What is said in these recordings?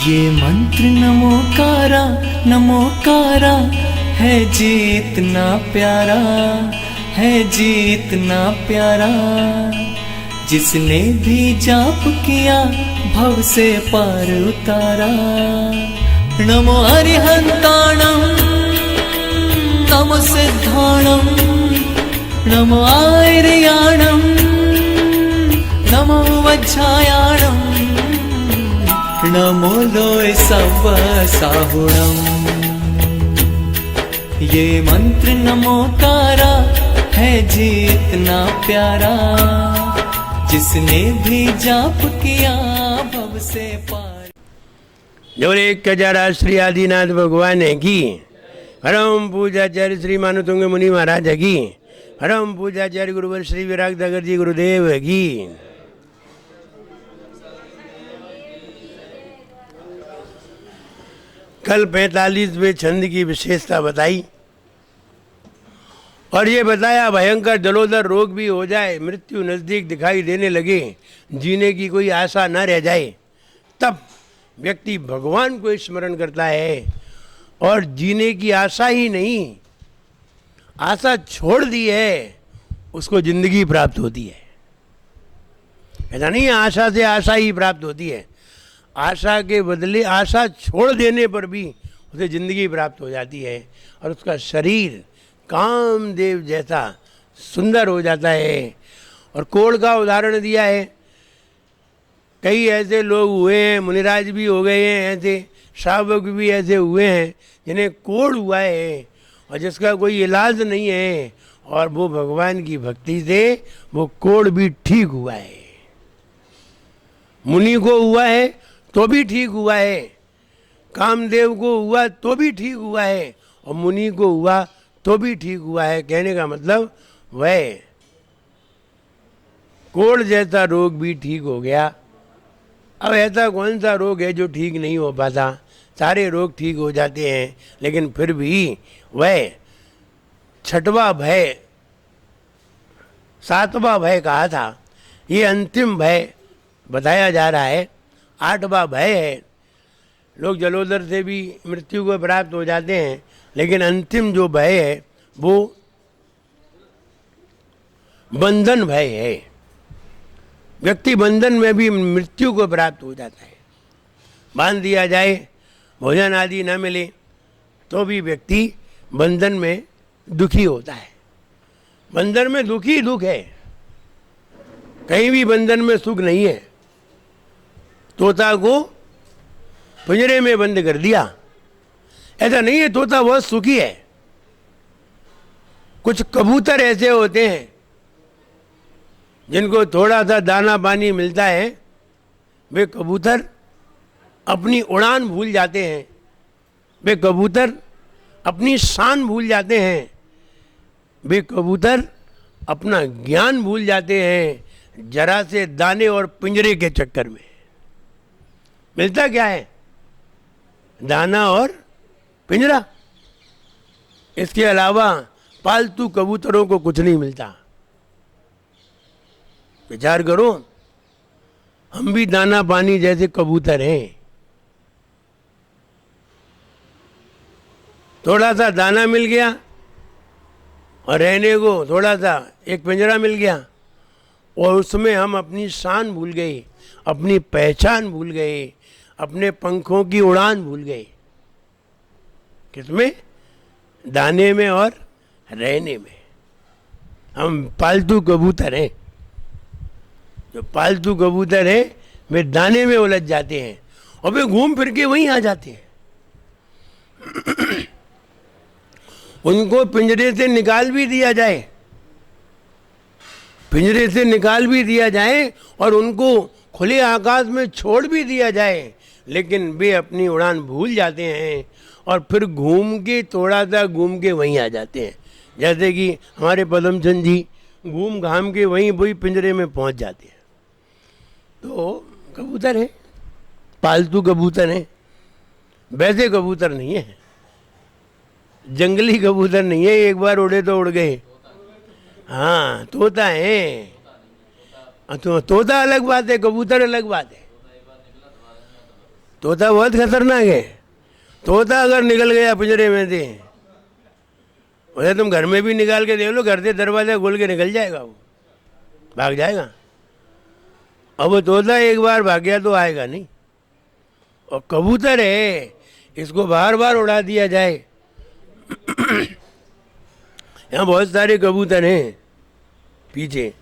ये मंत्र नमोकारा है जीतना प्यारा, है जीतना प्यारा। जिसने भी जाप किया भव से पार उतारा। नमो अरिहंताणं नमो सिद्धाणं नमो आर्याणं नमो वज्रायाणं नमो लोय सव साहुणम्। ये मंत्र नमोकारा है जीतना प्यारा। जिसने भी जाप किया भव से पार। जोर एक हजारा श्री आदिनाथ भगवान की। परम पूजाचार्य श्री मानुतुंग मुनि महाराज की। परम पूजाचार्य गुरुवर श्री विराग दागर जी गुरुदेव की। कल 45वें छंद की विशेषता बताई और ये बताया भयंकर जलोदर रोग भी हो जाए, मृत्यु नज़दीक दिखाई देने लगे, जीने की कोई आशा न रह जाए, तब व्यक्ति भगवान को स्मरण करता है और जीने की आशा ही नहीं, आशा छोड़ दी है, उसको जिंदगी प्राप्त होती है। ऐसा नहीं है आशा से आशा ही प्राप्त होती है, आशा के बदले आशा छोड़ देने पर भी उसे जिंदगी प्राप्त हो जाती है और उसका शरीर कामदेव जैसा सुंदर हो जाता है। और कोढ़ का उदाहरण दिया है। कई ऐसे लोग हुए हैं, मुनिराज भी हो गए हैं, ऐसे श्रावक भी ऐसे हुए हैं जिन्हें कोढ़ हुआ है और जिसका कोई इलाज नहीं है, और वो भगवान की भक्ति से वो कोढ़ भी ठीक हुआ है। मुनि को हुआ है तो भी ठीक हुआ है, कामदेव को हुआ तो भी ठीक हुआ है, और मुनि को हुआ तो भी ठीक हुआ है। कहने का मतलब वह कोढ़ जैसा रोग भी ठीक हो गया। अब ऐसा कौन सा रोग है जो ठीक नहीं हो पाता? सारे रोग ठीक हो जाते हैं, लेकिन फिर भी वह छठवां भय, सातवां भय कहा था, ये अंतिम भय बताया जा रहा है। 8वां भय है। लोग जलोदर से भी मृत्यु को प्राप्त हो जाते हैं, लेकिन अंतिम जो भय है वो बंधन भय है। व्यक्ति बंधन में भी मृत्यु को प्राप्त हो जाता है। बांध दिया जाए, भोजन आदि न मिले तो भी व्यक्ति बंधन में दुखी होता है। बंधन में दुख ही दुख है, कहीं भी बंधन में सुख नहीं है। तोता को पिंजरे में बंद कर दिया, ऐसा नहीं है तोता बहुत सुखी है। कुछ कबूतर ऐसे होते हैं जिनको थोड़ा सा दाना पानी मिलता है, वे कबूतर अपनी उड़ान भूल जाते हैं, वे कबूतर अपनी शान भूल जाते हैं, वे कबूतर अपना ज्ञान भूल जाते हैं, जरा से दाने और पिंजरे के चक्कर में। मिलता क्या है? दाना और पिंजरा। इसके अलावा पालतू कबूतरों को कुछ नहीं मिलता। विचार करो, हम भी दाना पानी जैसे कबूतर हैं। थोड़ा सा दाना मिल गया और रहने को थोड़ा सा एक पिंजरा मिल गया, और उसमें हम अपनी शान भूल गए, अपनी पहचान भूल गए, अपने पंखों की उड़ान भूल गए। किसमें? दाने में और रहने में। हम पालतू कबूतर हैं। जो पालतू कबूतर हैं वे दाने में उलझ जाते हैं और वे घूम फिर के वहीं आ जाते हैं। उनको पिंजरे से निकाल भी दिया जाए, पिंजरे से निकाल भी दिया जाए और उनको खुले आकाश में छोड़ भी दिया जाए, लेकिन वे अपनी उड़ान भूल जाते हैं और फिर घूम के थोड़ा सा घूम के वहीं आ जाते हैं। जैसे कि हमारे पदमचंद जी घूम घाम के वही पिंजरे में पहुंच जाते हैं। तो कबूतर है, पालतू कबूतर है, वैसे कबूतर नहीं है, जंगली कबूतर नहीं है, एक बार उड़े तो उड़ गए। हाँ, तोता है। तो तोता अलग बात है, कबूतर अलग बात है। तोता बहुत खतरनाक है। तोता अगर निकल गया पिंजरे में से, उसे तुम घर में भी निकाल के देख लो, घर से दरवाजा खोल के निकल जाएगा, वो भाग जाएगा। अब वो तोता एक बार भाग गया तो आएगा नहीं। और कबूतर है, इसको बार बार उड़ा दिया जाए। यहाँ बहुत सारे कबूतर हैं पीछे,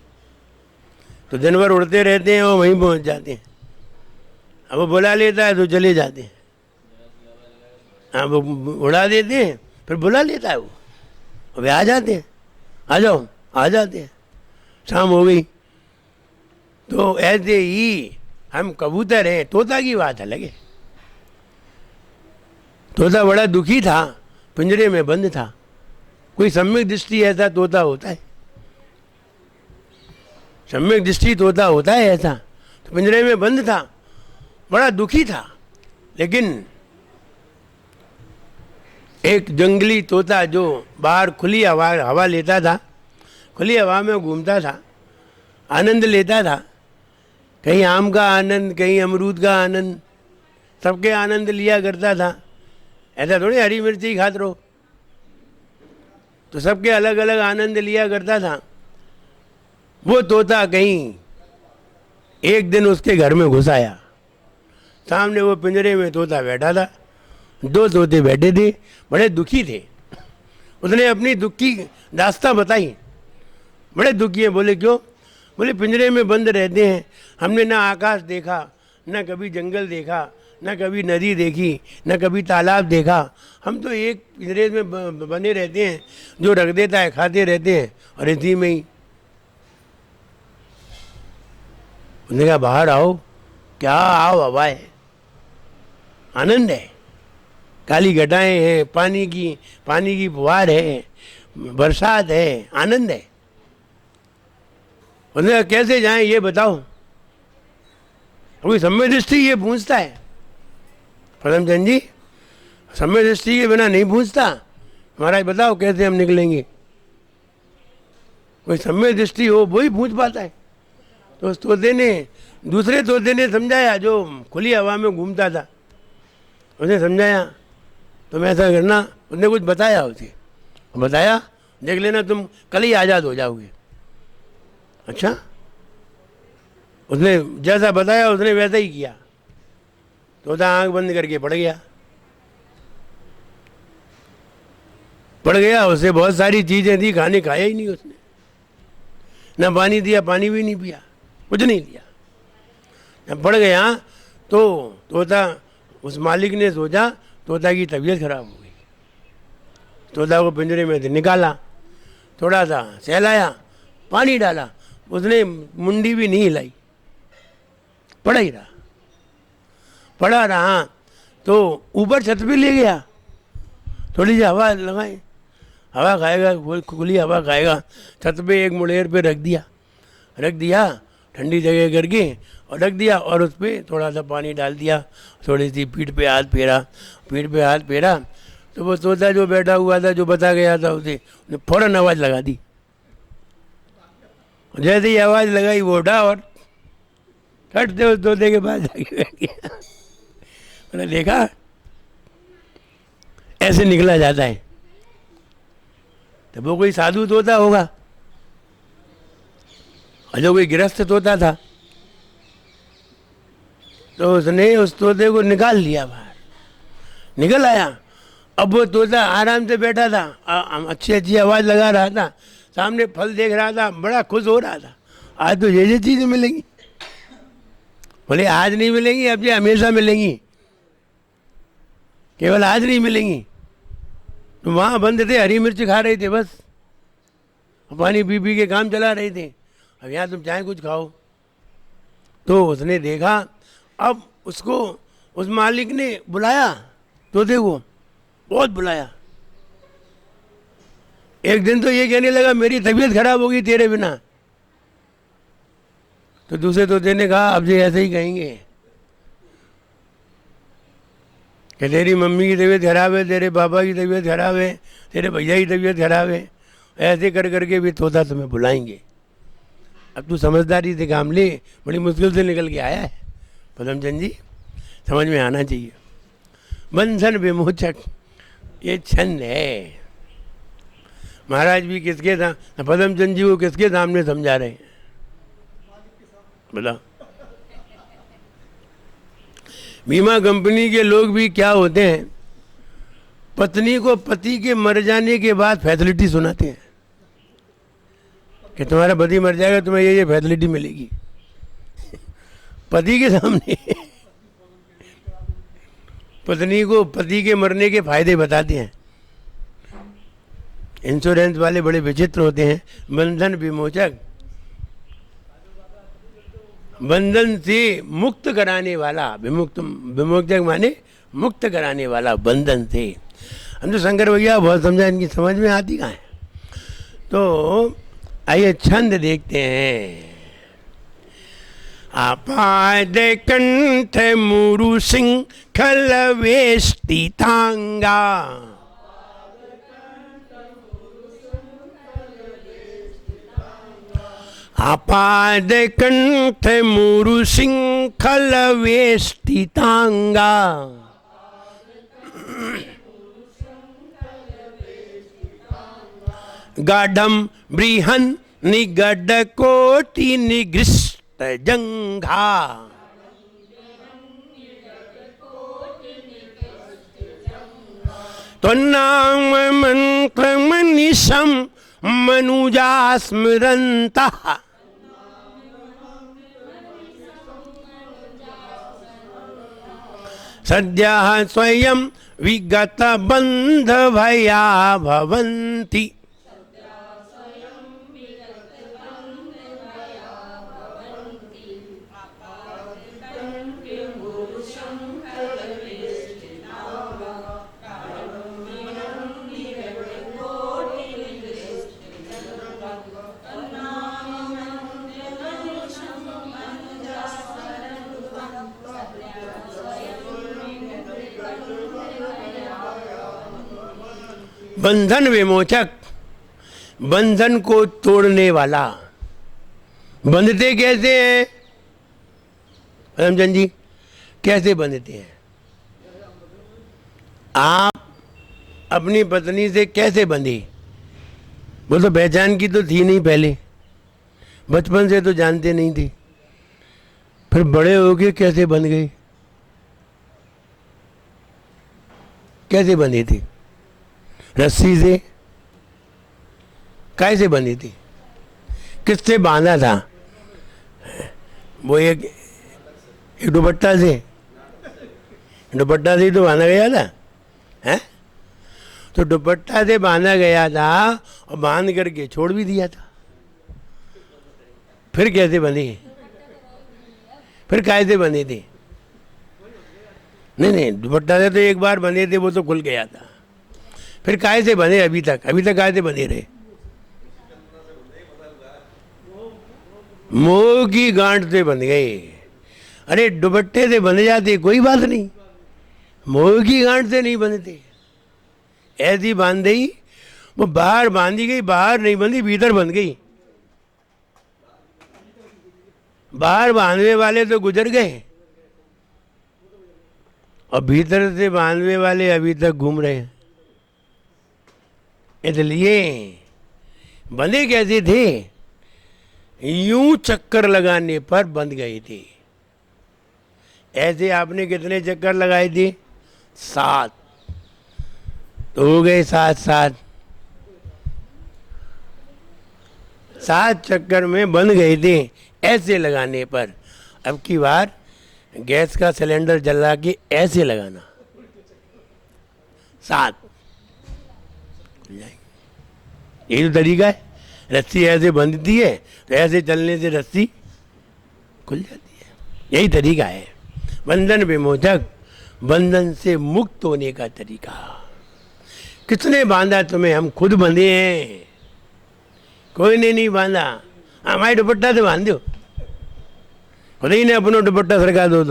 तो दिन भर उड़ते रहते हैं और वहीं पहुँच जाते हैं। अब वो बुला लेता है तो चले जाते हैं। हाँ, वो उड़ा देते हैं, फिर बुला लेता है वो, वे आ जाते हैं, आ जाओ, आ जाते हैं। शाम हो गई। तो ऐसे ही हम कबूतर हैं। तोता की बात अलग है। तोता बड़ा दुखी था, पिंजरे में बंद था। कोई सम्यक दृष्टि ऐसा तोता होता है, सम्यक दृष्टि तोता होता है ऐसा। तो पिंजरे में बंद था, बड़ा दुखी था। लेकिन एक जंगली तोता जो बाहर खुली हवा लेता था, खुली हवा में घूमता था, आनंद लेता था, कहीं आम का आनंद, कहीं अमरूद का आनंद, सबके आनंद लिया करता था। ऐसा थोड़ी हरी मिर्ची खाते रहो, तो सबके अलग अलग आनंद लिया करता था। वो तोता कहीं एक दिन उसके घर में घुस आया। सामने वो पिंजरे में तोता बैठा था, दो तोते बैठे थे, बड़े दुखी थे। उसने अपनी दुख की दास्तां बताई। बड़े दुखी हैं। बोले क्यों? बोले पिंजरे में बंद रहते हैं, हमने ना आकाश देखा, ना कभी जंगल देखा, ना कभी नदी देखी, ना कभी तालाब देखा। हम तो एक पिंजरे में बने रहते हैं, जो रख देता है खाते रहते हैं, और इसी में ही। उसने कहा बाहर आओ। क्या आओ, हवा है, आनंद है, काली घटाएं हैं, पानी की फुहार है, बरसात है, आनंद है। उसने कैसे जाएं ये बताओ। कोई सम्य दृष्टि ये पूछता है परमचंद जी, सम्य दृष्टि के बिना नहीं पूछता। महाराज बताओ कैसे हम निकलेंगे। कोई सम्य दृष्टि हो वो ही पूछ पाता है। तो उस तोते ने, दूसरे तोते ने समझाया, जो खुली हवा में घूमता था, उसने समझाया तुम ऐसा करना। उसने कुछ बताया, उसे बताया देख लेना तुम कल ही आज़ाद हो जाओगे। अच्छा, उसने जैसा बताया उसने वैसा ही किया। तोता आंख बंद करके पड़ गया। उससे बहुत सारी चीज़ें थी, खाने खाया ही नहीं उसने, ना पानी दिया, पानी भी नहीं पिया, कुछ नहीं दिया। जब पड़ गया तो तोता, उस मालिक ने सोचा तोता की तबीयत खराब हो गई। तोता को पिंजरे में से निकाला, थोड़ा सा सहलाया, पानी डाला, उसने मुंडी भी नहीं हिलाई, पड़ा रहा। तो ऊपर छत पे ले गया, थोड़ी सी हवा लगाए, हवा खाएगा, खुली हवा खाएगा। छत पे एक मुड़ेर पे रख दिया ठंडी जगह करके, और रख दिया, और उस पर थोड़ा सा पानी डाल दिया, थोड़ी सी पीठ पे हाथ फेरा। तो वो तोता जो बैठा हुआ था, जो बता गया था उसे, उसने फौरन आवाज़ लगा दी। जैसे ही आवाज़ लगाई वो उठा और फटते उस तोते के पास जाके बैठ गया। मैंने देखा ऐसे निकला जाता है। तो वो कोई साधु तोता होगा, और जो कोई गृहस्थ तोता था, तो उसने उस तोते को निकाल लिया बाहर, निकल आया। अब वो तोता आराम से बैठा था, अच्छी आवाज़ लगा रहा था, सामने फल देख रहा था, बड़ा खुश हो रहा था। आज तो ये चीज़ें मिलेंगी। बोले आज नहीं मिलेंगी, अब ये हमेशा मिलेंगी, केवल आज नहीं मिलेंगी। तो वहाँ बंद थे, हरी मिर्च खा रहे थे बस, पानी पी के काम चला रहे थे। अब यहाँ तुम चाहे कुछ खाओ। तो उसने देखा, अब उसको उस मालिक ने बुलाया, तोते को बहुत बुलाया। एक दिन तो ये कहने लगा मेरी तबीयत खराब होगी तेरे बिना। तो दूसरे तोते ने कहा अब से ऐसे ही कहेंगे कि तेरी मम्मी की तबीयत खराब है, तेरे पापा की तबीयत खराब है, तेरे भैया की तबीयत खराब है, ऐसे कर करके भी तोता तुम्हें बुलाएंगे। अब तू समझदारी से काम ले, बड़ी मुश्किल से निकल के आया है पदमचंद जी। समझ में आना चाहिए। बंधन विमोचक ये छंद है। महाराज भी किसके पद्मचंद जी को किसके सामने समझा रहे हैं बताओ। बीमा कंपनी के लोग भी क्या होते हैं, पत्नी को पति के मर जाने के बाद फैसिलिटी सुनाते हैं कि तुम्हारा पति मर जाएगा, तुम्हें ये फैसिलिटी मिलेगी पति के सामने पत्नी को पति के मरने के फायदे बताते हैं। इंश्योरेंस वाले बड़े विचित्र होते हैं। बंधन विमोचक, बंधन से मुक्त कराने वाला, विमोचक माने मुक्त कराने वाला, बंधन से। हम तो शंकर भैया बहुत समझा, इनकी समझ में आती कहाँ है। तो आइए छंद देखते हैं। आपाद कंठ मुरु सिंह खलवेष्टि थांगा, आपाद कंठ मुरु सिंह खलवेष्टि थांगा, गाढ़म बृहन निगड कोटि निगृष्ट जंघा, तो नाम मंत्र मनीषम मनुजा स्मरंता, सद्य स्वयं विगत बंध भया भवन्ति, बंधन विमोचक, बंधन को तोड़ने वाला। बंधते कैसे हैं रामचंद जी, कैसे बंधते हैं? आप अपनी पत्नी से कैसे बंधे? वो तो पहचान की तो थी नहीं, पहले बचपन से तो जानते नहीं थे, फिर बड़े हो गए कैसे बंध गए? कैसे बंधे थे? रस्सी से? कैसे बंधी थी? किससे बांधा था? वो एक दुपट्टा से, दुपट्टा से ही तो बांधा गया था, हैं? तो दुपट्टा से बांधा गया था और बांध करके छोड़ भी दिया था। फिर कैसे बंधी? फिर कैसे बंधी थी? नहीं, दुपट्टा से तो एक बार बंधे थे, वो तो खुल गया था। फिर काय से बंधे? अभी तक काय से बंधे रहे? मोह की गांठ से बंध गए। अरे दुपट्टे से बंध जाते कोई बात नहीं, मोह की गांठ से नहीं बंधते। ऐसी बांध दी, वो बाहर बांधी गई, बाहर नहीं बंधी, भीतर बंध गई। बाहर बांधने वाले तो गुजर गए और भीतर से बांधने वाले अभी तक घूम रहे हैं। इसलिए बंधे कैसे थे? यूं चक्कर लगाने पर बंध गए थे। ऐसे आपने कितने चक्कर लगाए थे? 7 तो हो गए 7 चक्कर में बंध गए थे ऐसे लगाने पर। अब की बार गैस का सिलेंडर जला के ऐसे लगाना, 7। यही तो तरीका है। रस्सी ऐसे बंधती है तो ऐसे चलने से रस्सी खुल जाती है। यही तरीका है बंधन विमोचक, बंधन से मुक्त होने का तरीका। किसने बांधा तुम्हें? हम खुद बंधे हैं, कोई ने नहीं बांधा। हमारे दुपट्टा से बांध दो, खुद ही ने अपना दुपट्टा सरका दो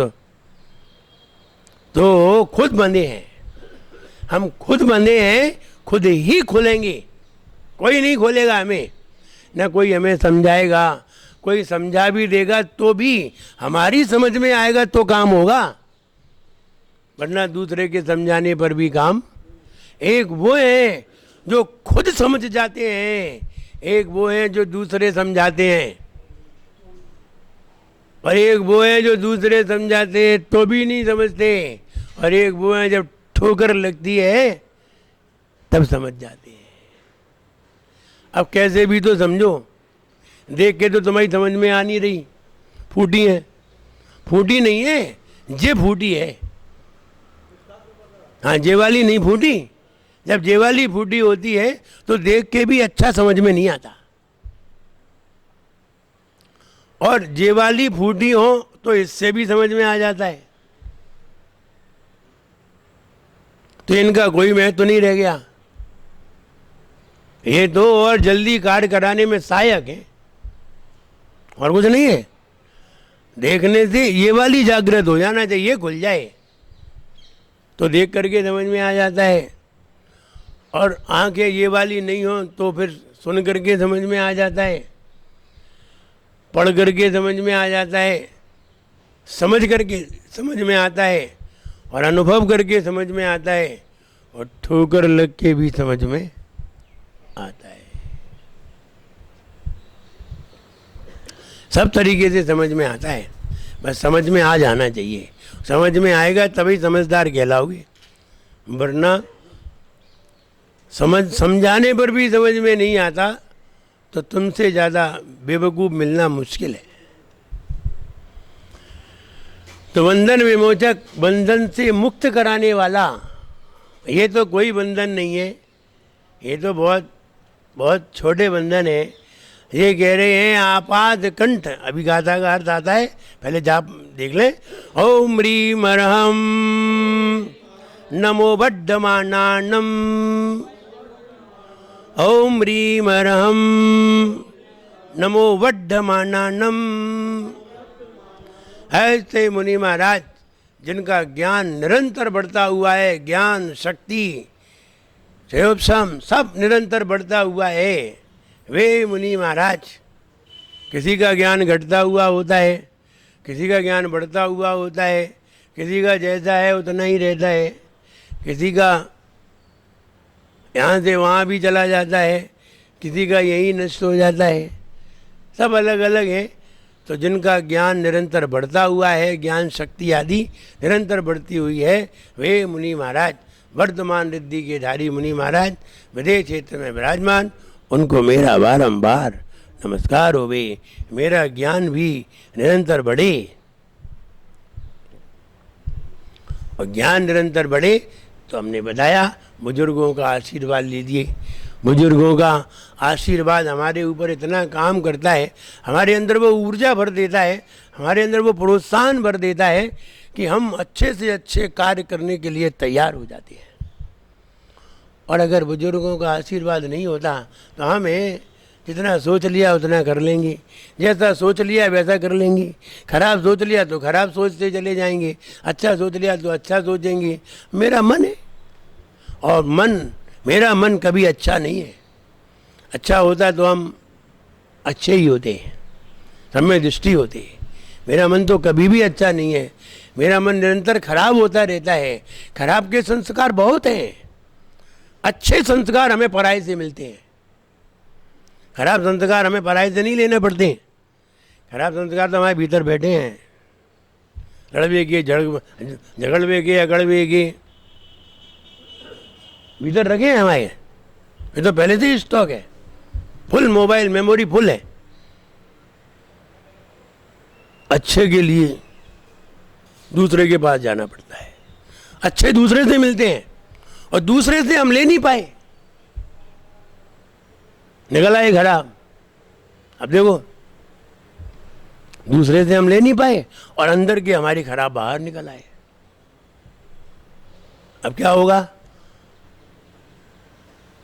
तो खुद बंधे हैं। हम खुद बंधे हैं, खुद ही खुलेंगे, कोई नहीं खोलेगा हमें। न कोई हमें समझाएगा, कोई समझा भी देगा तो भी हमारी समझ में आएगा तो काम होगा। वरना दूसरे के समझाने पर भी काम। एक वो है जो खुद समझ जाते हैं, एक वो है जो दूसरे समझाते हैं, और एक वो है जो दूसरे समझाते हैं तो भी नहीं समझते, और एक वो है जब ठोकर लगती है तब समझ जाते हैं। अब कैसे भी तो समझो, देख के तो तुम्हारी समझ में आ नहीं रही, फूटी है। फूटी नहीं है, जे फूटी है। हाँ, जे वाली नहीं फूटी। जब जे वाली फूटी होती है तो देख के भी अच्छा समझ में नहीं आता, और जे वाली फूटी हो तो इससे भी समझ में आ जाता है। तो इनका कोई महत्व तो नहीं रह गया। ये तो और जल्दी कार्य कराने में सहायक है, और कुछ नहीं है। देखने से ये वाली जागृत हो जाना चाहिए, ये खुल जाए तो देख करके समझ में आ जाता है, और आंखें ये वाली नहीं हो तो फिर सुन करके समझ में आ जाता है, पढ़ करके समझ में आ जाता है, समझ करके समझ में आता है, और अनुभव करके समझ में आता है, और ठोकर लग के भी समझ में आता है। सब तरीके से समझ में आता है, बस समझ में आ जाना चाहिए। समझ में आएगा तभी समझदार कहलाओगे, वरना समझाने पर भी समझ में नहीं आता तो तुमसे ज़्यादा बेवकूफ़ मिलना मुश्किल है। तो बंधन विमोचक, बंधन से मुक्त कराने वाला, ये तो कोई बंधन नहीं है, ये तो बहुत बहुत छोटे बंधन है। ये कह रहे हैं आपाद कंठ, अभी गाथा का अर्थ आता है, पहले जाप देख लें। ओम ह्रीम अरहम नमो बड्डमानानम, ओम ह्रीम अरहम नमो वड्ढमानानम। ऐसे मुनि महाराज जिनका ज्ञान निरंतर बढ़ता हुआ है, ज्ञान शक्ति सेवसम सब निरंतर बढ़ता हुआ है, वे मुनि महाराज। किसी का ज्ञान घटता हुआ होता है, किसी का ज्ञान बढ़ता हुआ होता है, किसी का जैसा है उतना ही रहता है, किसी का यहाँ से वहाँ भी चला जाता है, किसी का यही नष्ट हो जाता है, सब अलग अलग है। तो जिनका ज्ञान निरंतर बढ़ता हुआ है, ज्ञान शक्ति आदि निरंतर बढ़ती हुई है, वे मुनि महाराज, वर्तमान रिद्धि के धारी मुनि महाराज विदेश क्षेत्र में विराजमान, उनको मेरा बारंबार नमस्कार होवे, मेरा ज्ञान भी निरंतर बढ़े। और ज्ञान निरंतर बढ़े तो हमने बताया बुजुर्गों का आशीर्वाद लीजिए। बुजुर्गों का आशीर्वाद हमारे ऊपर इतना काम करता है, हमारे अंदर वो ऊर्जा भर देता है, हमारे अंदर वो प्रोत्साहन भर देता है कि हम अच्छे से अच्छे कार्य करने के लिए तैयार हो जाते हैं। और अगर बुजुर्गों का आशीर्वाद नहीं होता तो हमें जितना सोच लिया उतना कर लेंगे, जैसा सोच लिया वैसा कर लेंगे। खराब सोच लिया तो खराब सोचते चले जाएंगे, अच्छा सोच लिया तो अच्छा सोचेंगे। मेरा मन है, और मेरा मन कभी अच्छा नहीं है। अच्छा होता तो हम अच्छे ही होते हैं, समय दृष्टि होते हैं। मेरा मन तो कभी भी अच्छा नहीं है, मेरा मन निरंतर खराब होता रहता है। खराब के संस्कार बहुत हैं, अच्छे संस्कार हमें पराये से मिलते हैं। खराब संस्कार हमें पराये से नहीं लेने पड़ते हैं। खराब संस्कार तो हमारे भीतर बैठे हैं, लड़वे के झगड़वे के अगड़वे के भीतर रखे हैं हमारे। ये तो पहले से ही स्टॉक है, फुल मोबाइल मेमोरी फुल है। अच्छे के लिए दूसरे के पास जाना पड़ता है, अच्छे दूसरे से मिलते हैं, और दूसरे से हम ले नहीं पाए, निकल आए खराब। अब देखो, दूसरे से हम ले नहीं पाए और अंदर के हमारी खराब बाहर निकल आए। अब क्या होगा?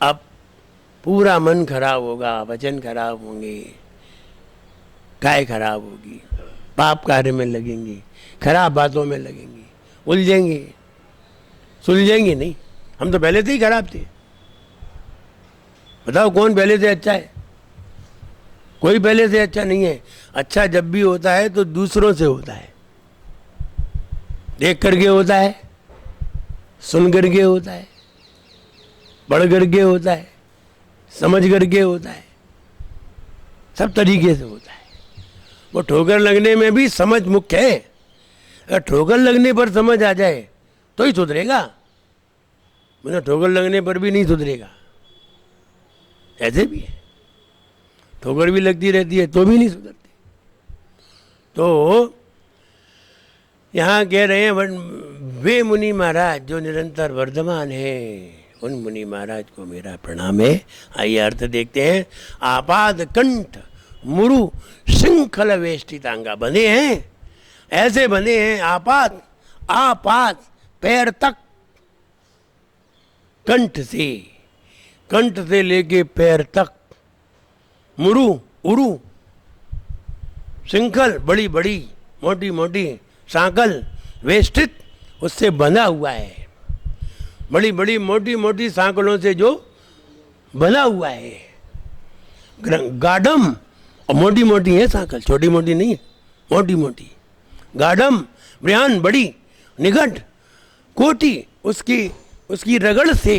अब पूरा मन खराब होगा, वचन खराब होंगे, काय खराब होगी, पाप कार्य में लगेंगे, खराब बातों में लगेंगे, उलझेंगे, सुलझेंगे नहीं। हम तो पहले से ही खराब थे। बताओ कौन पहले से अच्छा है? कोई पहले से अच्छा नहीं है। अच्छा जब भी होता है तो दूसरों से होता है, देख करके होता है, सुन करके होता है, पढ़ करके होता है, समझ करके होता है, सब तरीके से होता है। वो ठोकर लगने में भी समझ मुख्य है। अगर ठोकर लगने पर समझ आ जाए तो ही सुधरेगा, मतलब ठोकर लगने पर भी नहीं सुधरेगा। ऐसे भी है, ठोकर भी लगती रहती है तो भी नहीं सुधरती। तो यहाँ कह रहे हैं वे मुनि महाराज जो निरंतर वर्धमान है, उन मुनि महाराज को मेरा प्रणाम है। आइए अर्थ देखते हैं। आपाद कंठ मुरु श्रृंखल वेष्टितांगा, बंधे हैं, ऐसे बंधे हैं आपात आपात पैर तक, कंठ से लेके पैर तक, मुरु उरु, श्रृंखल बड़ी बड़ी मोटी मोटी सांकल, वेष्टित उससे बंधा हुआ है, बड़ी बड़ी मोटी मोटी सांकलों से जो बंधा हुआ है। गाढ़म, और मोटी मोटी है सांकल, छोटी मोटी नहीं है, मोटी मोटी। गाढ़म ब्रह्न बड़ी, निकट कोटि उसकी रगड़ से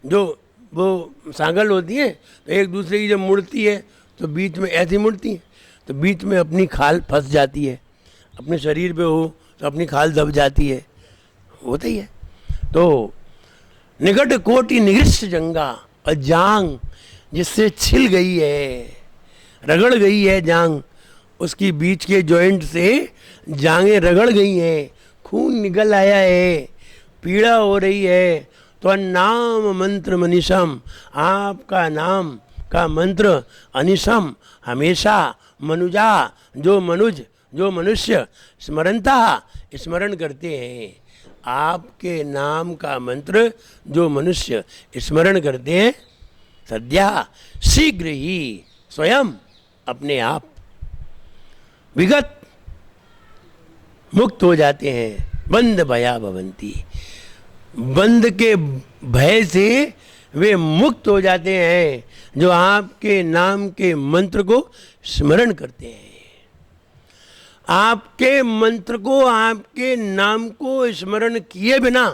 जो वो सांकल होती है तो एक दूसरे की जब मुड़ती है तो बीच में ऐसी मुड़ती है तो बीच में अपनी खाल फंस जाती है, अपने शरीर पे हो तो अपनी खाल दब जाती है, होता ही है। तो निकट कोटि निगृष्ट जंगा, और जांग जिससे छिल गई है, रगड़ गई है जांग, उसकी बीच के जॉइंट से जांगें रगड़ गई हैं, खून निकल आया है, पीड़ा हो रही है। तो नाम मंत्र मनीषम, आपका नाम का मंत्र अनिशम हमेशा, मनुजा जो मनुष्य स्मरणता स्मरण करते हैं, आपके नाम का मंत्र जो मनुष्य स्मरण करते हैं, सद्या शीघ्र ही स्वयं अपने आप विगत मुक्त हो जाते हैं। बंद भया भवंती, बंद के भय से वे मुक्त हो जाते हैं जो आपके नाम के मंत्र को स्मरण करते हैं। आपके मंत्र को, आपके नाम को स्मरण किए बिना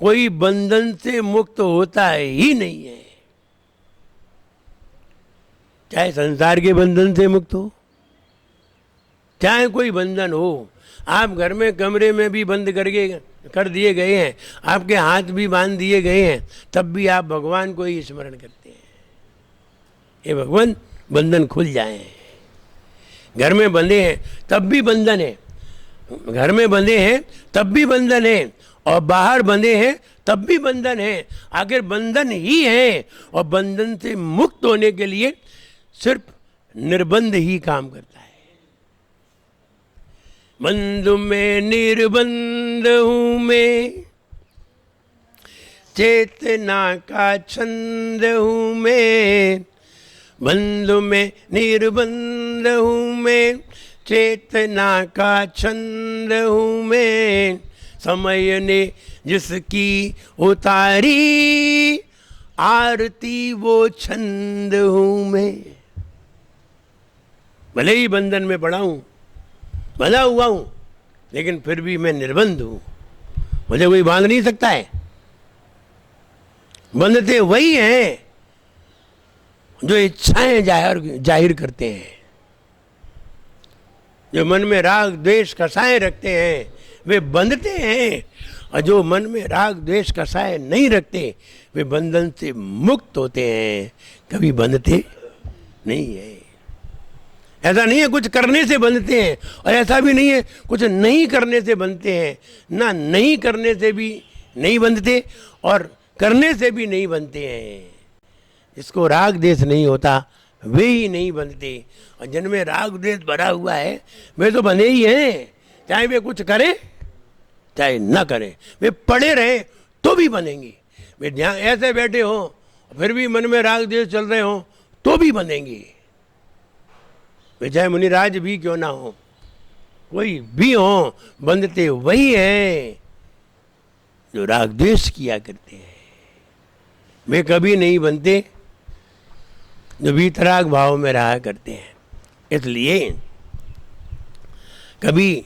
कोई बंधन से मुक्त होता ही नहीं है। चाहे संसार के बंधन से मुक्त हो, चाहे कोई बंधन हो, आप घर में कमरे में भी बंद करके कर दिए गए हैं, आपके हाथ भी बांध दिए गए हैं, तब भी आप भगवान को ही स्मरण करते हैं। ये भगवान बंधन खुल जाए। घर में बंधे हैं तब भी बंधन है, घर में बंधे हैं तब भी बंधन है, और बाहर बंधे हैं तब भी बंधन है। आखिर बंधन ही है, और बंधन से मुक्त होने के लिए सिर्फ निर्बंध ही काम करता है। बंधु में निर्बंध हूं मैं, चेतना का छंद हूं मैं, बंधु में निर्बंध हूं मैं, चेतना का छंद हूं मैं, समय ने जिसकी उतारी आरती वो छंद हूं मैं। भले ही बंधन में पड़ा हूं, बंधा हुआ हूं, लेकिन फिर भी मैं निर्बंध हूं, मुझे कोई बांध नहीं सकता है। बंधते वही हैं जो इच्छाएं जाहिर करते हैं, जो मन में राग द्वेष कसाए रखते हैं वे बंधते हैं, और जो मन में राग द्वेष कसाए नहीं रखते वे बंधन से मुक्त होते हैं, कभी बंधते नहीं है। ऐसा नहीं है कुछ करने से बंधते हैं, और ऐसा भी नहीं है कुछ नहीं करने से बंधते हैं। ना नहीं करने से भी नहीं बंधते और करने से भी नहीं बंधते हैं। जिसको राग द्वेष नहीं होता वे ही नहीं बंधते, और जिनमें राग द्वेष भरा हुआ है वे तो बंधे ही हैं। चाहे वे कुछ करें चाहे ना करें, वे पड़े रहें तो भी बंधेंगे। वे ध्यान ऐसे बैठे हों फिर भी मन में राग द्वेष चल रहे हों तो भी बंधेंगे। वे चाहे मुनिराज भी क्यों ना हो, कोई भी हो, बंधते वही हैं जो राग द्वेष किया करते हैं। वे कभी नहीं बनते जो वीतराग भाव में रहा करते हैं। इसलिए कभी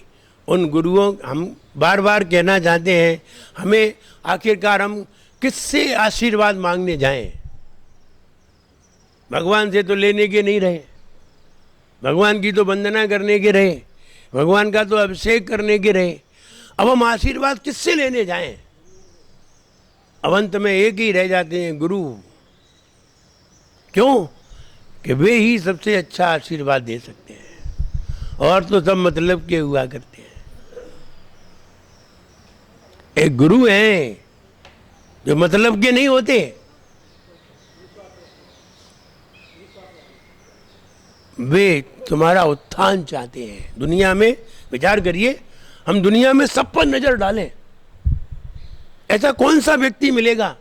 उन गुरुओं, हम बार बार कहना चाहते हैं, हमें आखिरकार हम किससे आशीर्वाद मांगने जाएं? भगवान से तो लेने के नहीं रहे, भगवान की तो वंदना करने के रहे, भगवान का तो अभिषेक करने के रहे। अब हम आशीर्वाद किससे लेने जाएं? अब अंत में एक ही रह जाते हैं, गुरु। क्यों? कि वे ही सबसे अच्छा आशीर्वाद दे सकते हैं, और तो सब मतलब के हुआ करते हैं। एक गुरु हैं जो मतलब के नहीं होते, वे तुम्हारा उत्थान चाहते हैं। दुनिया में विचार करिए, हम दुनिया में सब पर नजर डालें, ऐसा कौन सा व्यक्ति मिलेगा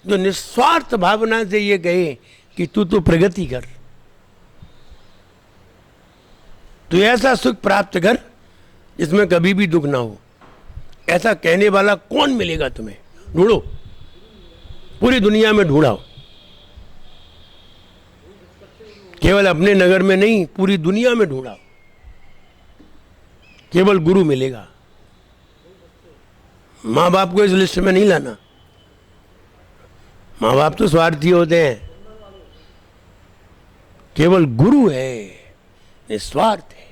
जो निस्वार्थ भावना से ये कहे कि तू तो प्रगति कर, तू ऐसा सुख प्राप्त कर जिसमें कभी भी दुख ना हो। ऐसा कहने वाला कौन मिलेगा तुम्हें? ढूंढो, पूरी दुनिया में ढूंढाओ, केवल अपने नगर में नहीं, पूरी दुनिया में ढूंढाओ, केवल गुरु मिलेगा। माँ बाप को इस लिस्ट में नहीं लाना, माँ बाप तो स्वार्थी होते हैं, केवल गुरु है, निस्वार्थ है।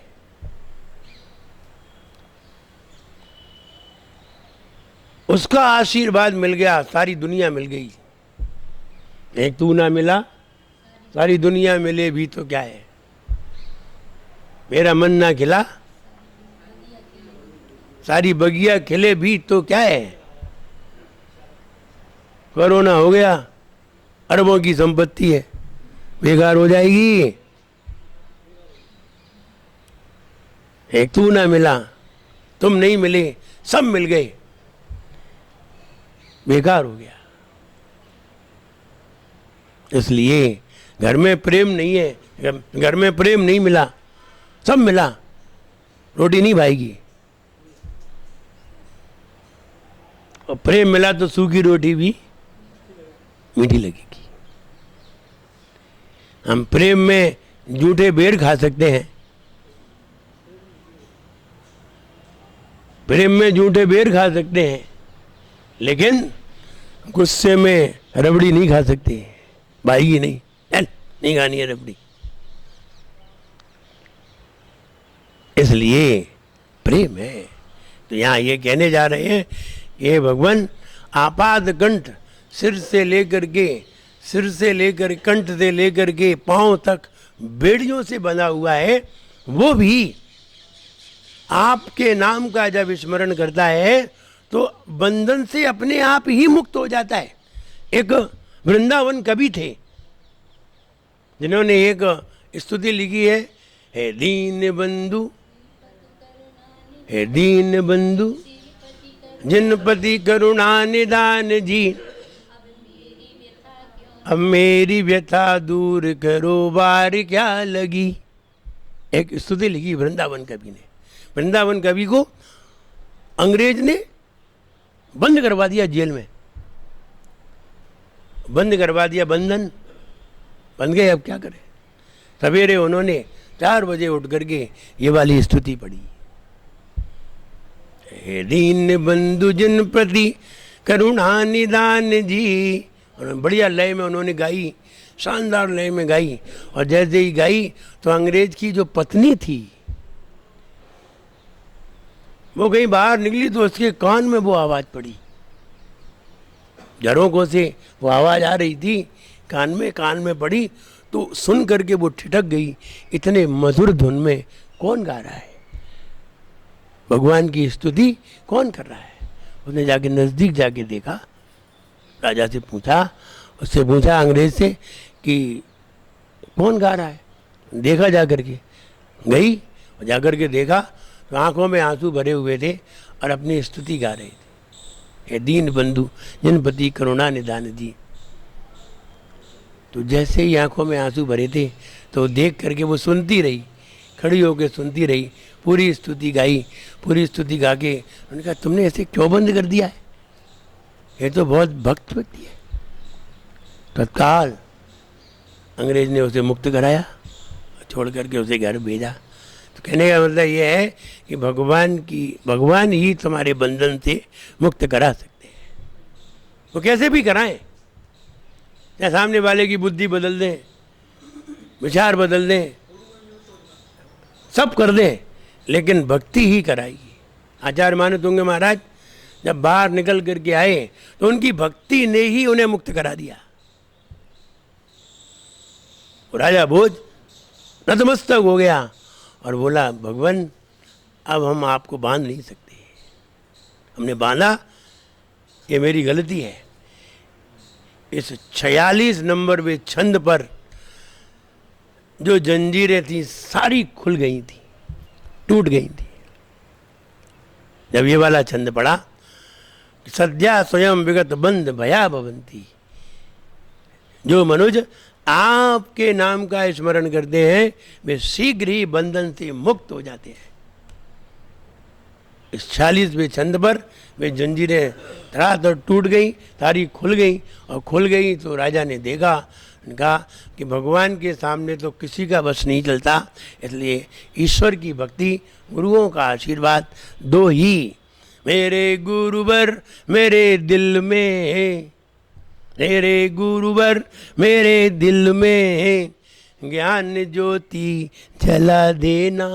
उसका आशीर्वाद मिल गया, सारी दुनिया मिल गई। एक तू ना मिला, सारी दुनिया मिले भी तो क्या है? मेरा मन ना खिला, सारी बगिया खिले भी तो क्या है? कोरोना हो गया, अरबों की संपत्ति है, बेकार हो जाएगी। एक तू ना मिला, तुम नहीं मिले, सब मिल गए, बेकार हो गया। इसलिए घर में प्रेम नहीं है, घर में प्रेम नहीं मिला, सब मिला, रोटी नहीं भाएगी। और प्रेम मिला तो सूखी रोटी भी मीठी लगेगी। हम प्रेम में जूठे बेर खा सकते हैं, प्रेम में जूठे बेर खा सकते हैं, लेकिन गुस्से में रबड़ी नहीं खा सकते, भाएगी नहीं, नहीं खानी है रबड़ी। इसलिए प्रेम है। तो यहाँ ये कहने जा रहे हैं, ये भगवान आपाद कंठ, सिर से लेकर कंठ से लेकर के पांव तक बेड़ियों से बंधा हुआ है। वो भी आपके नाम का जब स्मरण करता है तो बंधन से अपने आप ही मुक्त हो जाता है। एक वृंदावन कवि थे जिन्होंने एक स्तुति लिखी है, हे दीन बंधु, हे दीन बंधु जिन पति करुणा निदान जी, अब मेरी व्यथा दूर करो बार क्या लगी। एक स्तुति लिखी वृंदावन कवि ने। वृंदावन कवि को अंग्रेज ने बंद करवा दिया, जेल में बंद करवा दिया, बंधन बन गए। अब क्या करें? सवेरे उन्होंने 4 बजे उठ करके ये वाली स्तुति पढ़ी, हे दीन बंधु जिन प्रति करुणा निदान जी। और बढ़िया लय में उन्होंने गाई, शानदार लय में गाई। और जैसे ही गाई तो अंग्रेज की जो पत्नी थी वो कहीं बाहर निकली तो उसके कान में वो आवाज़ पड़ी, झरोकों से वो आवाज़ आ रही थी, कान में पड़ी। तो सुन करके वो ठिठक गई, इतने मधुर धुन में कौन गा रहा है? भगवान की स्तुति कौन कर रहा है? उसने जाके नज़दीक जाके देखा, राजा से पूछा, उससे पूछा अंग्रेज से कि कौन गा रहा है? देखा जा करके, गई और जा करके देखा तो आंखों में आंसू भरे हुए थे और अपनी स्तुति गा रहे थे, हे दीन बंधु जिन पति करुणा निदान जी। तो जैसे ही आंखों में आंसू भरे थे तो देख करके वो सुनती रही, खड़ी होकर सुनती रही, पूरी स्तुति गाई। पूरी स्तुति गा के उन्होंने कहा, तुमने ऐसे क्यों बंद कर दिया है? ये तो बहुत भक्त व्यक्ति है। तत्काल अंग्रेज ने उसे मुक्त कराया, छोड़ करके उसे घर भेजा। तो कहने का मतलब ये है कि भगवान ही तुम्हारे बंधन से मुक्त करा सकते हैं। वो कैसे भी कराएं, या सामने वाले की बुद्धि बदल दें, विचार बदल दें, सब कर दें, लेकिन भक्ति ही कराएगी। आचार्य मानतुंग महाराज जब बाहर निकल करके आए तो उनकी भक्ति ने ही उन्हें मुक्त करा दिया। राजा भोज नतमस्तक हो गया और बोला, भगवान अब हम आपको बांध नहीं सकते, हमने बांधा ये मेरी गलती है। इस 46 नंबर छंद पर जो जंजीरें थी सारी खुल गई थी, टूट गई थी। जब ये वाला छंद पड़ा, सद्या स्वयं विगत बंध भया भवंती, जो मनुज आपके नाम का स्मरण करते हैं वे शीघ्र ही बंधन से मुक्त हो जाते हैं। इस 46वें छंद पर वे जंजीरें धड़ाधड़ टूट गई, सारी खुल गई, और खुल गई तो राजा ने देखा, कहा कि भगवान के सामने तो किसी का बस नहीं चलता, इसलिए ईश्वर की भक्ति, गुरुओं का आशीर्वाद दो ही। मेरे गुरुवर मेरे दिल में, मेरे गुरुवर मेरे दिल में ज्ञान ज्योति जला देना।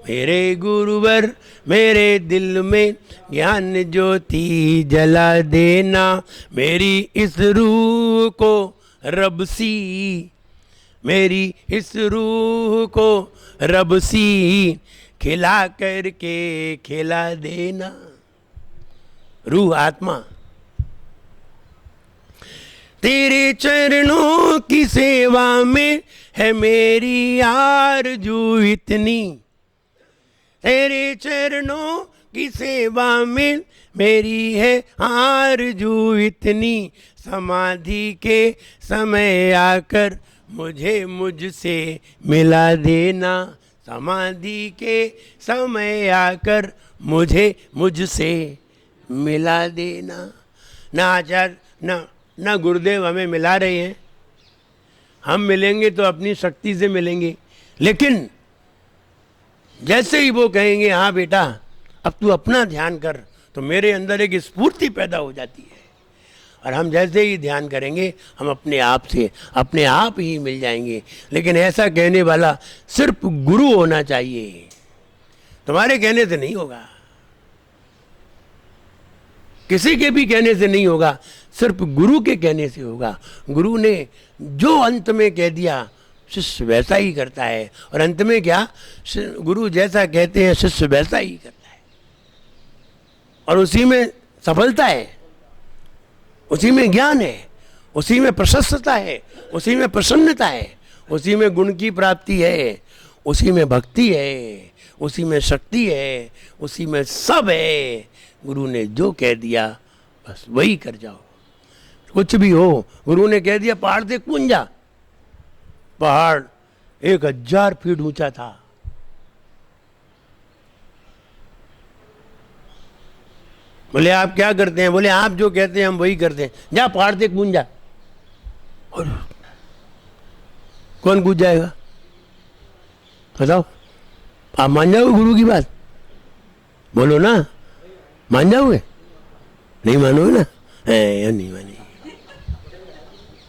मेरे गुरुवर मेरे दिल में ज्ञान ज्योति जला देना। मेरी इस रूह को रब सी, मेरी इस रूह को रब सी खिला करके खिला देना। रूह आत्मा, तेरे चरणों की सेवा में है मेरी आरज़ू इतनी, तेरे चरणों की सेवा में मेरी है आरज़ू इतनी। समाधि के समय आकर मुझे मुझसे मिला देना। समाधि के समय आकर मुझे मुझसे मिला देना। ना आचार्य ना गुरुदेव हमें मिला रहे हैं, हम मिलेंगे तो अपनी शक्ति से मिलेंगे, लेकिन जैसे ही वो कहेंगे हाँ बेटा अब तू अपना ध्यान कर, तो मेरे अंदर एक स्फूर्ति पैदा हो जाती है, और हम जैसे ही ध्यान करेंगे हम अपने आप से अपने आप ही मिल जाएंगे। लेकिन ऐसा कहने वाला सिर्फ गुरु होना चाहिए, तुम्हारे कहने से नहीं होगा, किसी के भी कहने से नहीं होगा, सिर्फ गुरु के कहने से होगा। गुरु ने जो अंत में कह दिया शिष्य वैसा ही करता है, और अंत में क्या, गुरु जैसा कहते हैं शिष्य वैसा ही करता है, और उसी में सफलता है, उसी में ज्ञान है, उसी में प्रशस्तता है, उसी में प्रसन्नता है, उसी में गुण की प्राप्ति है, उसी में भक्ति है, उसी में शक्ति है, उसी में सब है। गुरु ने जो कह दिया बस वही कर जाओ, कुछ भी हो। गुरु ने कह दिया पहाड़ से कूद जा, पहाड़ 1000 फीट ऊंचा था, बोले आप क्या करते हैं, बोले आप जो कहते हैं हम वही करते हैं, जा पहाड़ से कूद जा। और कौन कूद जाएगा बताओ, आप मान जाओगे गुरु की बात, बोलो ना, मान जाओगे, नहीं मानोगे ना, है नहीं मानेंगे,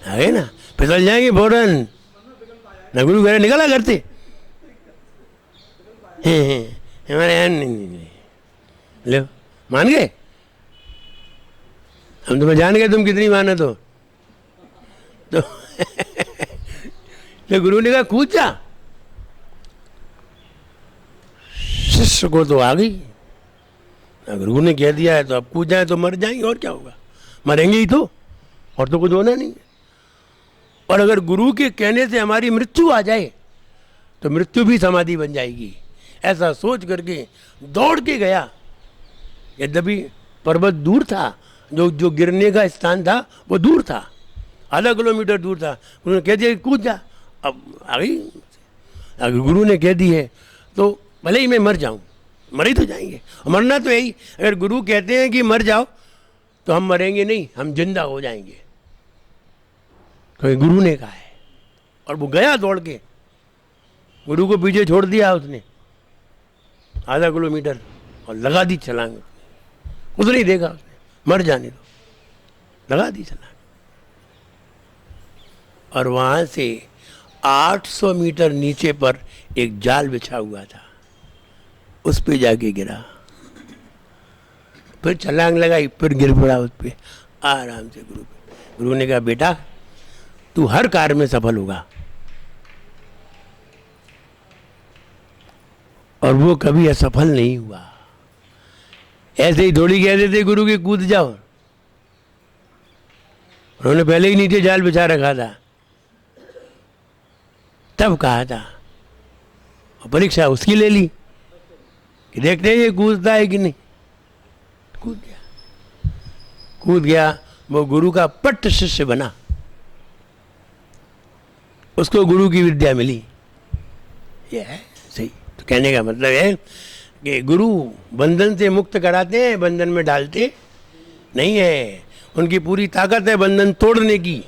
आगे ना फिसल जाएंगे फौरन, ना गुरु करे निकला करते हमारे यहाँ नहीं। लो मान गए, हम तुम्हें जान गए तुम कितनी माने तो गुरु ने कहा कूद जा। शिष्य को तो आ गई, अगर गुरु ने कह दिया है तो अब कूद जाए तो मर जाएंगे, और क्या होगा, मरेंगे ही तो, और तो कुछ होना नहीं है। और अगर गुरु के कहने से हमारी मृत्यु आ जाए तो मृत्यु भी समाधि बन जाएगी, ऐसा सोच करके दौड़ के गया। यद्यपि पर्वत दूर था, जो गिरने का स्थान था वो दूर था, आधा किलोमीटर दूर था। उन्होंने कह दिया कूद जा, अब आ गई। अगर गुरु ने कह दी है तो भले ही मैं मर जाऊं, मर ही तो जाएंगे, मरना तो यही। अगर गुरु कहते हैं कि मर जाओ तो हम मरेंगे नहीं, हम जिंदा हो जाएंगे, तो गुरु ने कहा है। और वो गया दौड़ के, गुरु को पीछे छोड़ दिया उसने आधा किलोमीटर और लगा दी छलांग। कुछ नहीं देखा उसने, मर जाने दो, लगा दी छलांग। और वहां से 800 मीटर नीचे पर एक जाल बिछा हुआ था, उस पे जाके गिरा। फिर छलांग लगाई, फिर गिर पड़ा उस पे आराम से गुरु पे। गुरु ने कहा बेटा तू हर कार्य में सफल होगा। और वो कभी असफल नहीं हुआ। ऐसे ही थोड़ी कह देते गुरु के कूद जाओ, उन्होंने पहले ही नीचे जाल बिछा रखा था, तब कहा था। और परीक्षा उसकी ले ली कि देखते हैं ये कूदता है कि नहीं। कूद गया, वो गुरु का पट्ट शिष्य बना, उसको गुरु की विद्या मिली। ये है सही। तो कहने का मतलब है कि गुरु बंधन से मुक्त कराते हैं, बंधन में डालते नहीं है। उनकी पूरी ताकत है बंधन तोड़ने की।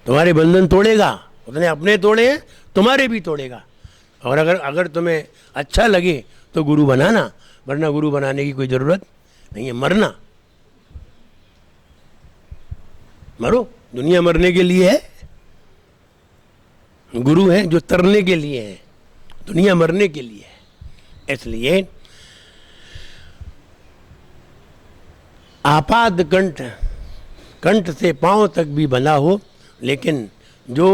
तुम्हारे बंधन तोड़ेगा, उसने अपने तोड़े हैं, तुम्हारे भी तोड़ेगा। और अगर तुम्हें अच्छा लगे तो गुरु बनाना, वरना गुरु बनाने की कोई ज़रूरत नहीं है। मरना, मरो, दुनिया मरने के लिए है, गुरु है जो तरने के लिए है, दुनिया मरने के लिए है। इसलिए आपाद कंठ से पांव तक भी बंधा हो, लेकिन जो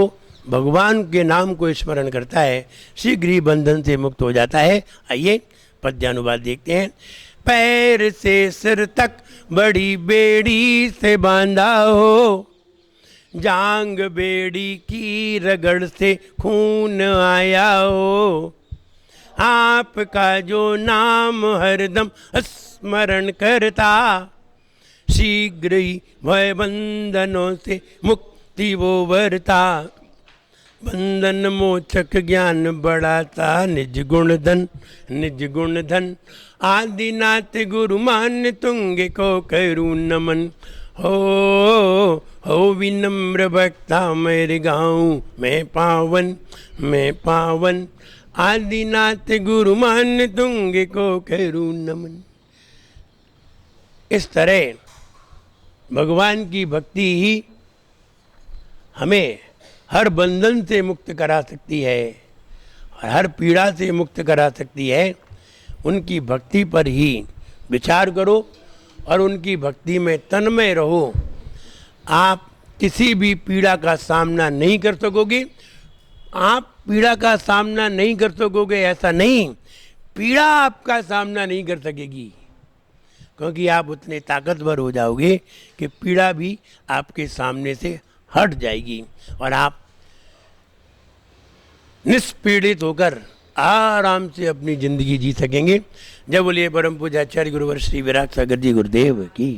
भगवान के नाम को स्मरण करता है शीघ्र ही बंधन से मुक्त हो जाता है। आइए पद्यानुवाद देखते हैं। पैर से सिर तक बड़ी बेड़ी से बांधा हो, जांग बेड़ी की रगड़ से खून आया हो, आपका जो नाम हरदम स्मरण करता, शीघ्र ही भय बंधनों से मुक्ति वो वरता। बंधन मोचक ज्ञान बढ़ाता, निज गुण धन आदिनाथ गुरु मान तुंगे को करूं नमन। हो विनम्र भक्ता मेरे गाँव मैं पावन, आदिनाथ गुरु मान तुंगे को करूं नमन। इस तरह भगवान की भक्ति ही हमें हर बंधन से मुक्त करा सकती है और हर पीड़ा से मुक्त करा सकती है। उनकी भक्ति पर ही विचार करो और उनकी भक्ति में तन्मय रहो। आप किसी भी पीड़ा का सामना नहीं कर सकोगे। आप पीड़ा का सामना नहीं कर सकोगे ऐसा नहीं, पीड़ा आपका सामना नहीं कर सकेगी, क्योंकि आप उतने ताकतवर हो जाओगे कि पीड़ा भी आपके सामने से हट जाएगी और आप निष्पीड़ित होकर आराम से अपनी जिंदगी जी सकेंगे। जब बोलिए परम पूज्य आचार्य गुरुवर श्री विराट सागर जी गुरुदेव की।